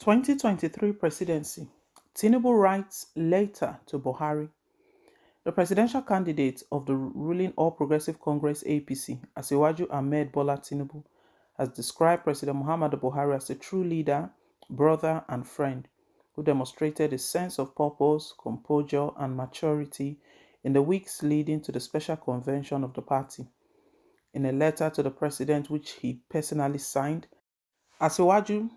2023 presidency. Tinubu writes letter to Buhari. The presidential candidate of the ruling All Progressive Congress APC, Asiwaju Ahmed Bola Tinubu, has described President Muhammadu Buhari as a true leader, brother, and friend who demonstrated a sense of purpose, composure, and maturity in the weeks leading to the special convention of the party. In a letter to the president, which he personally signed, Asiwaju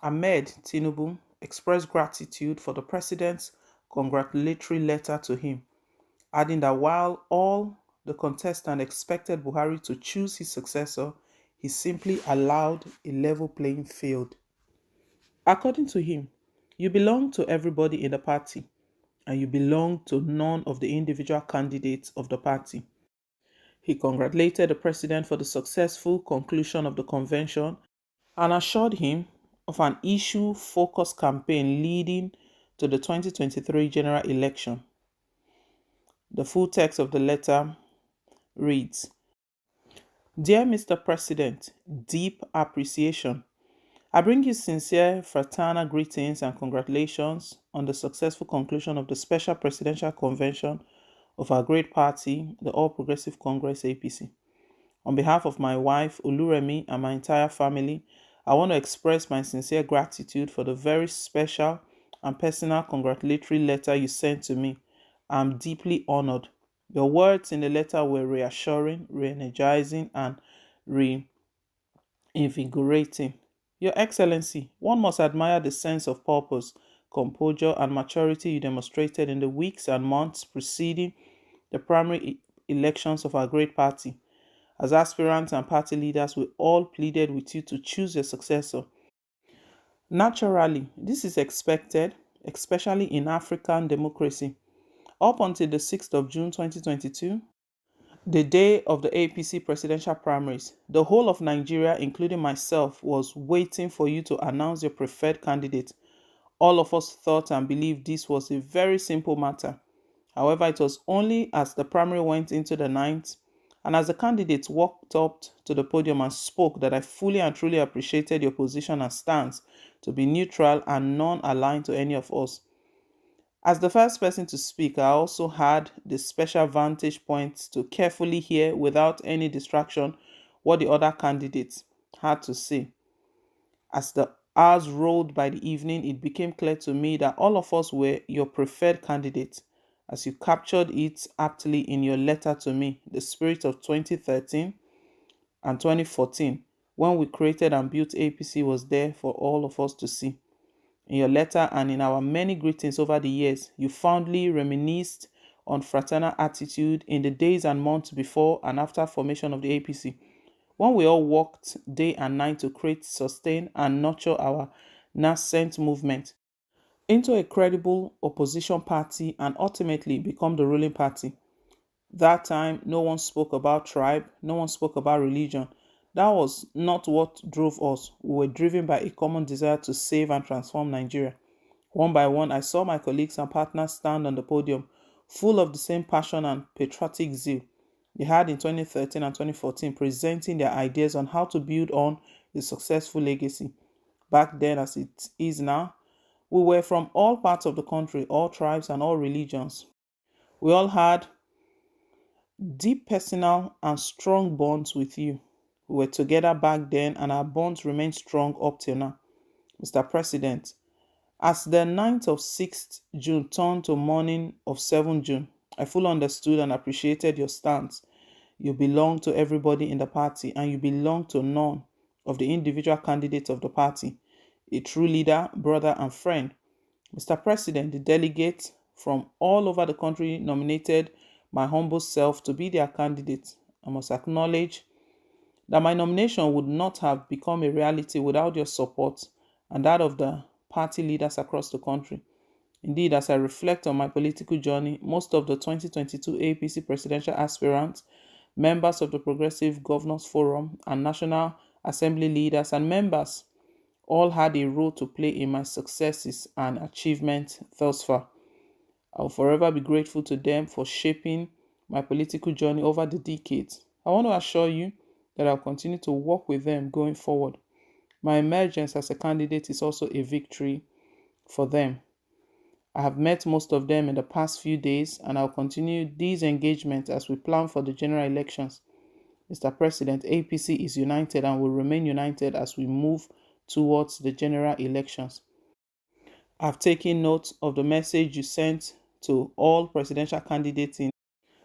Ahmed Tinubu expressed gratitude for the president's congratulatory letter to him, adding that while all the contestants expected Buhari to choose his successor, he simply allowed a level playing field. According to him, you belong to everybody in the party, and you belong to none of the individual candidates of the party. He congratulated the president for the successful conclusion of the convention and assured him of an issue-focused campaign leading to the 2023 general election. The full text of the letter reads, Dear Mr. President, deep appreciation. I bring you sincere fraternal greetings and congratulations on the successful conclusion of the special presidential convention of our great party, the All Progressive Congress APC. On behalf of my wife, Uluremi, and my entire family, I want to express my sincere gratitude for the very special and personal congratulatory letter you sent to me. I'm deeply honored. Your words in the letter were reassuring, re-energizing, and reinvigorating. Your Excellency, one must admire the sense of purpose, composure, and maturity you demonstrated in the weeks and months preceding the primary elections of our great party. As aspirants and party leaders, we all pleaded with you to choose your successor. Naturally, this is expected, especially in African democracy. Up until the 6th of June 2022, the day of the APC presidential primaries, the whole of Nigeria, including myself, was waiting for you to announce your preferred candidate. All of us thought and believed this was a very simple matter. However, it was only as the primary went into the ninth and as the candidates walked up to the podium and spoke that I fully and truly appreciated your position and stance to be neutral and non-aligned to any of us. As the first person to speak, I also had the special vantage point to carefully hear without any distraction what the other candidates had to say. As the hours rolled by the evening, it became clear to me that all of us were your preferred candidate, as you captured it aptly in your letter to me, the spirit of 2013 and 2014, when we created and built APC was there for all of us to see. In your letter and in our many greetings over the years, you fondly reminisced on fraternal attitude in the days and months before and after formation of the APC, when we all worked day and night to create, sustain, and nurture our nascent movement into a credible opposition party and ultimately become the ruling party. That time, no one spoke about tribe, no one spoke about religion. That was not what drove us. We were driven by a common desire to save and transform Nigeria. One by one, I saw my colleagues and partners stand on the podium, full of the same passion and patriotic zeal they had in 2013 and 2014, presenting their ideas on how to build on a successful legacy. Back then, as it is now, we were from all parts of the country, all tribes and all religions. We all had deep personal and strong bonds with you. We were together back then, and our bonds remain strong up till now. Mr. President, as the night of 6th June turned to morning of 7th June, I fully understood and appreciated your stance. You belong to everybody in the party, and you belong to none of the individual candidates of the party. A true leader, brother, and friend. Mr. President, the delegates from all over the country nominated my humble self to be their candidate. I must acknowledge that my nomination would not have become a reality without your support and that of the party leaders across the country. Indeed, as I reflect on my political journey, most of the 2022 APC presidential aspirants, members of the Progressive Governors Forum, and National Assembly leaders and members all had a role to play in my successes and achievements thus far. I will forever be grateful to them for shaping my political journey over the decades. I want to assure you that I'll continue to work with them going forward. My emergence as a candidate is also a victory for them. I have met most of them in the past few days, and I'll continue these engagements as we plan for the general elections. Mr. President, APC is united and will remain united as we move towards the general elections. I've taken note of the message you sent to all presidential candidates in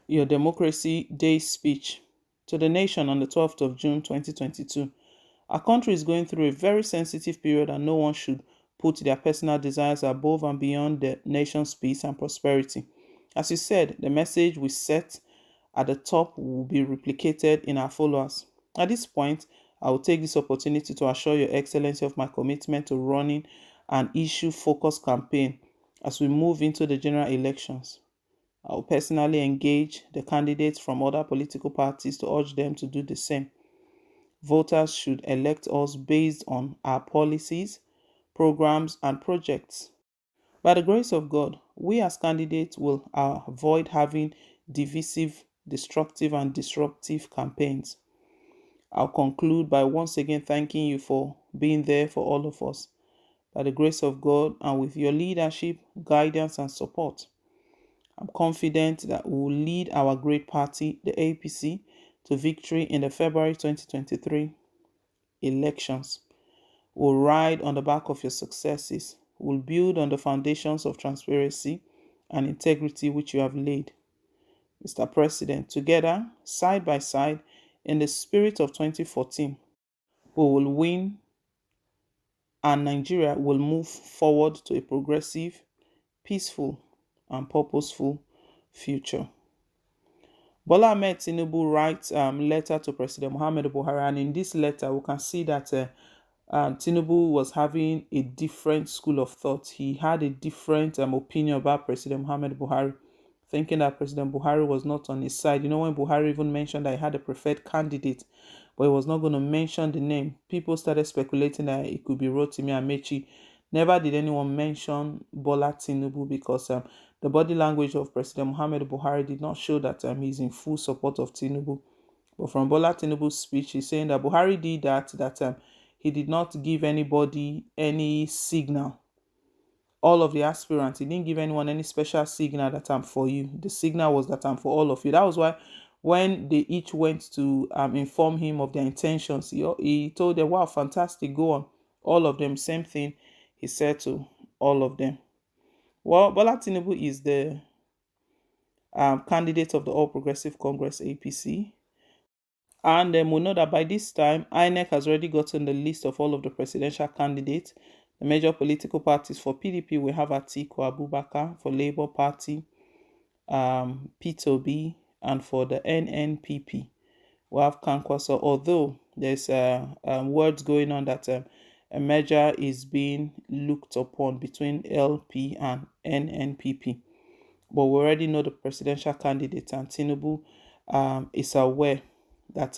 your Democracy Day speech to the nation on the 12th of June 2022. Our country is going through a very sensitive period, and no one should put their personal desires above and beyond the nation's peace and prosperity. As you said, the message we set at the top will be replicated in our followers. At this point, I will take this opportunity to assure Your Excellency of my commitment to running an issue-focused campaign as we move into the general elections. I will personally engage the candidates from other political parties to urge them to do the same. Voters should elect us based on our policies, programs, and projects. By the grace of God, we as candidates will avoid having divisive, destructive, and disruptive campaigns. I'll conclude by once again thanking you for being there for all of us. By the grace of God and with your leadership, guidance, and support, I'm confident that we will lead our great party, the APC, to victory in the February 2023 elections. We'll ride on the back of your successes. We'll build on the foundations of transparency and integrity which you have laid. Mr. President, together, side by side, in the spirit of 2014, we will win and Nigeria will move forward to a progressive, peaceful, and purposeful future. Bola Ahmed Tinubu writes a letter to President Muhammadu Buhari, and in this letter, we can see that Tinubu was having a different school of thought. He had a different opinion about President Muhammadu Buhari, thinking that President Buhari was not on his side. You know, when Buhari even mentioned that he had a preferred candidate, but he was not going to mention the name, people started speculating that it could be Rotimi Amechi. Never did anyone mention Bola Tinubu because the body language of President Muhammadu Buhari did not show that he's in full support of Tinubu. But from Bola Tinubu's speech, he's saying that Buhari did that he did not give anybody any signal. All of the aspirants, he didn't give anyone any special signal that I'm for you. The signal was that I'm for all of you. That was why when they each went to inform him of their intentions, he told them, wow, fantastic, go on. All of them, same thing he said to all of them. Well, Bola Tinubu is the candidate of the All Progressive Congress APC. And we know that by this time, INEC has already gotten the list of all of the presidential candidates. The major political parties for PDP, we have Atiku Abubakar, for Labour Party, P2B, and for the NNPP, we have Kwankwaso, although there's words going on that a merger is being looked upon between LP and NNPP. But we already know the presidential candidate, and Tinubu is aware that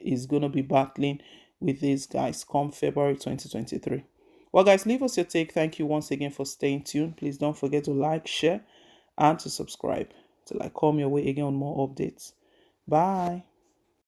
is going to be battling with these guys come February 2023. Well, guys, leave us your take. Thank you once again for staying tuned. Please don't forget to like, share, and to subscribe till I come your way again on more updates. Bye.